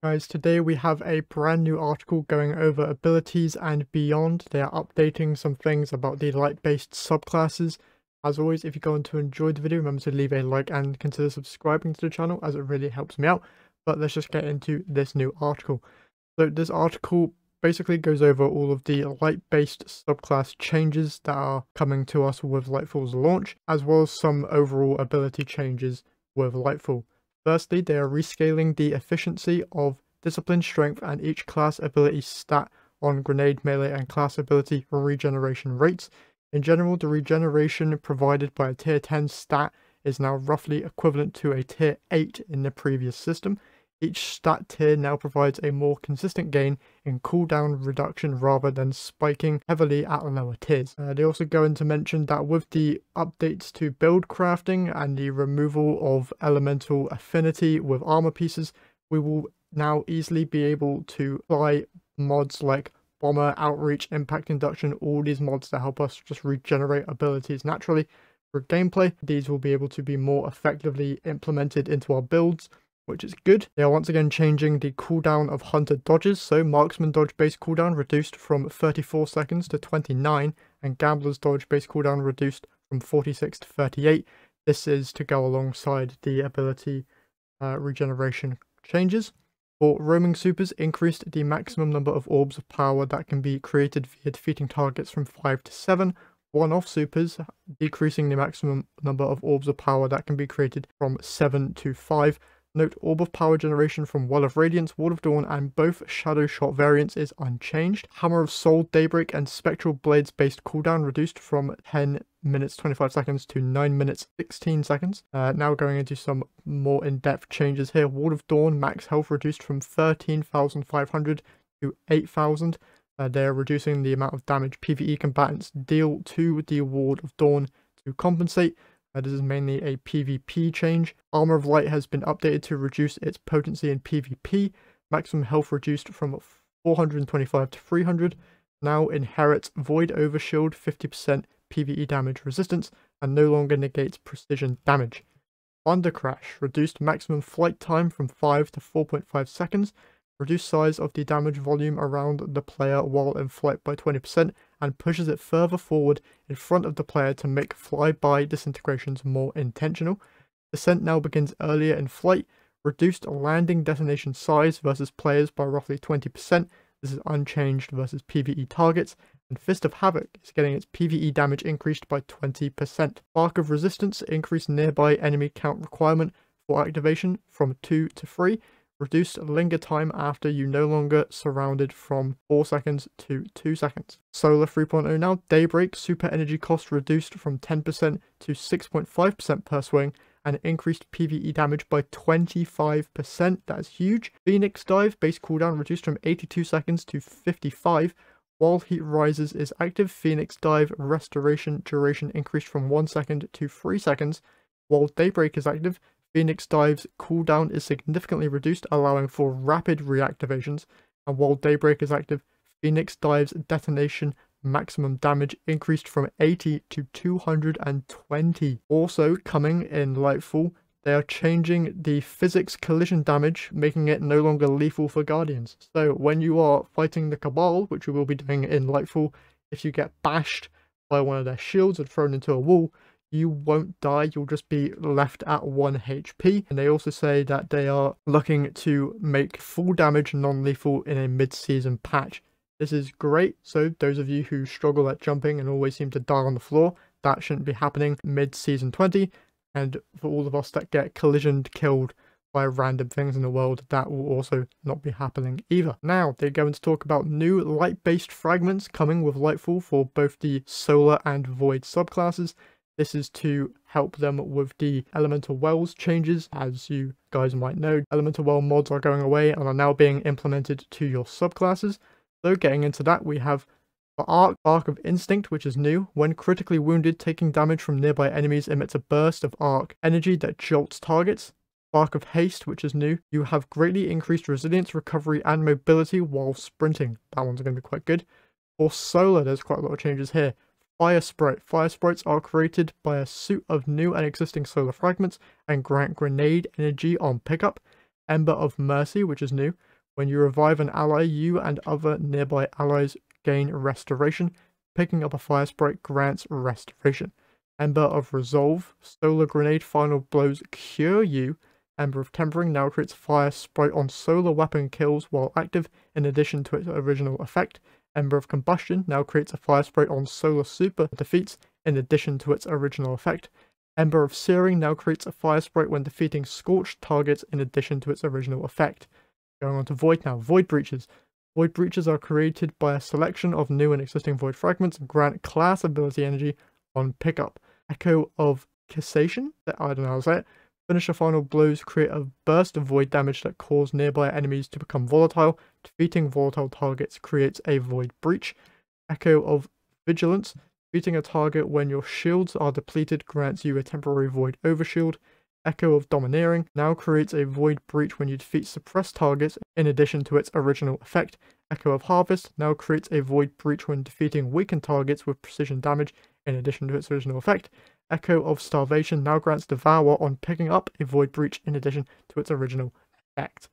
Guys, today we have a brand new article going over abilities and beyond. They are updating some things about the light-based subclasses. As always, if you're going to enjoy the video, remember to leave a like and consider subscribing to the channel as it really helps me out. But let's just get into this new article. So this article basically goes over all of the light-based subclass changes that are coming to us with Lightfall's launch, as well as some overall ability changes with Lightfall. Firstly, they are rescaling the efficiency of discipline, strength, and each class ability stat on grenade, melee, and class ability regeneration rates. In general, the regeneration provided by a tier 10 stat is now roughly equivalent to a tier 8 in the previous system. Each stat tier now provides a more consistent gain in cooldown reduction rather than spiking heavily at lower tiers. They also go into mention that with the updates to build crafting and the removal of elemental affinity with armor pieces, we will now easily be able to apply mods like bomber, outreach, impact induction, all these mods that help us just regenerate abilities naturally. For gameplay, these will be able to be more effectively implemented into our builds, which is good. They are once again changing the cooldown of hunter dodges, so marksman dodge base cooldown reduced from 34 seconds to 29, and gambler's dodge base cooldown reduced from 46 to 38. This is to go alongside the ability regeneration changes. For roaming supers, increased the maximum number of orbs of power that can be created via defeating targets from 5 to 7. One-off supers, decreasing the maximum number of orbs of power that can be created from 7 to 5. Note, Orb of Power generation from Well of Radiance, Wall of Dawn, and both Shadow Shot variants is unchanged. Hammer of Soul, Daybreak, and Spectral Blades based cooldown reduced from 10 minutes 25 seconds to 9 minutes 16 seconds. Now going into some more in-depth changes here. Wall of Dawn, max health reduced from 13,500 to 8,000. They're reducing the amount of damage PvE combatants deal to the Wall of Dawn to compensate. This is mainly a PvP change. Armor of Light has been updated to reduce its potency in PvP. Maximum health reduced from 425 to 300. Now inherits Void Overshield 50% PvE damage resistance and no longer negates precision damage. Thunder Crash reduced maximum flight time from 5 to 4.5 seconds. Reduced size of the damage volume around the player while in flight by 20% and pushes it further forward in front of the player to make flyby disintegrations more intentional. Descent now begins earlier in flight. Reduced landing destination size versus players by roughly 20%. This is unchanged versus PvE targets. And Fist of Havoc is getting its PvE damage increased by 20%. Spark of Resistance increased nearby enemy count requirement for activation from 2 to 3. Reduced linger time after you no longer surrounded from 4 seconds to 2 seconds. Solar 3.0 now. Daybreak, super energy cost reduced from 10% to 6.5% per swing and increased PvE damage by 25%. That is huge. Phoenix Dive, base cooldown reduced from 82 seconds to 55. While Heat Rises is active, Phoenix Dive restoration duration increased from 1 second to 3 seconds. While Daybreak is active, Phoenix Dive's cooldown is significantly reduced, allowing for rapid reactivations, and while Daybreak is active, Phoenix Dive's detonation maximum damage increased from 80 to 220. Also coming in Lightfall, they are changing the physics collision damage, making it no longer lethal for Guardians. So when you are fighting the Cabal, which we will be doing in Lightfall, if you get bashed by one of their shields and thrown into a wall, you won't die, you'll just be left at 1 HP. And they also say that they are looking to make full damage non-lethal in a mid-season patch. This is great, so those of you who struggle at jumping and always seem to die on the floor, that shouldn't be happening mid-season 20. And for all of us that get collisioned, killed by random things in the world, that will also not be happening either. Now, they're going to talk about new light-based fragments coming with Lightfall for both the Solar and Void subclasses. This is to help them with the Elemental Wells changes. As you guys might know, Elemental Well mods are going away and are now being implemented to your subclasses. So getting into that, we have for Arc of Instinct, which is new. When critically wounded, taking damage from nearby enemies emits a burst of arc energy that jolts targets. Spark of Haste, which is new. You have greatly increased resilience, recovery, and mobility while sprinting. That one's going to be quite good. For Solar, there's quite a lot of changes here. Fire Sprite. Fire Sprites are created by a suit of new and existing solar fragments and grant grenade energy on pickup. Ember of Mercy, which is new. When you revive an ally, you and other nearby allies gain restoration. Picking up a fire sprite grants restoration. Ember of Resolve, Solar Grenade final blows cure you. Ember of Tempering now creates fire sprite on solar weapon kills while active in addition to its original effect. Ember of Combustion now creates a fire sprite on solar super defeats in addition to its original effect. Ember of Searing now creates a fire sprite when defeating scorched targets in addition to its original effect. Going on to Void now. Void Breaches. Void Breaches are created by a selection of new and existing Void Fragments and grant class ability energy on pickup. Echo of Cassation, I don't know how to say it. Finisher final blows create a burst of void damage that cause nearby enemies to become volatile. Defeating volatile targets creates a void breach. Echo of Vigilance. Defeating a target when your shields are depleted grants you a temporary void overshield. Echo of Domineering now creates a void breach when you defeat suppressed targets in addition to its original effect. Echo of Harvest now creates a void breach when defeating weakened targets with precision damage in addition to its original effect. Echo of Starvation now grants Devour on picking up a void breach in addition to its original effect.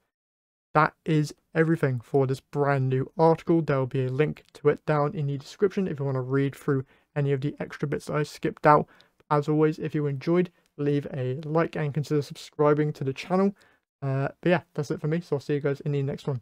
That is everything for this brand new article. There will be a link to it down in the description if you want to read through any of the extra bits that I skipped out. As always, if you enjoyed, leave a like and consider subscribing to the channel. But yeah, that's it for me, so I'll see you guys in the next one.